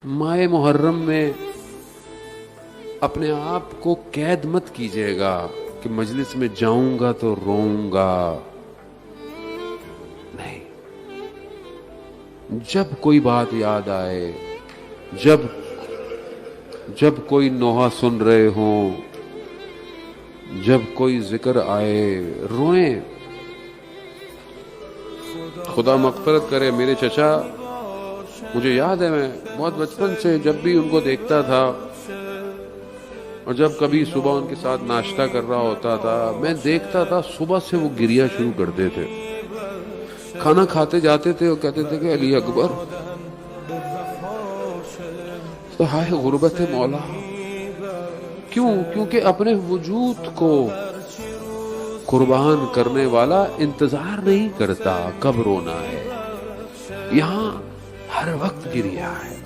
माए मुहर्रम में अपने आप को कैद मत कीजिएगा कि मजलिस में जाऊंगा तो रोऊंगा। नहीं, जब कोई बात याद आए, जब कोई नोहा सुन रहे हो, जब कोई जिक्र आए, रोएं। खुदा मग़फ़िरत करे, मेरे चचा, मुझे याद है मैं बहुत बचपन से जब भी उनको देखता था और जब कभी सुबह उनके साथ नाश्ता कर रहा होता था, मैं देखता था सुबह से वो गिरिया शुरू कर देते। खाना खाते जाते थे और कहते थे कि अली अकबर, तो हाय गुर्बत है मौला। क्यों? क्योंकि अपने वजूद को कुर्बान करने वाला इंतजार नहीं करता कब रोना है। यहां हर वक्त गिरिया है।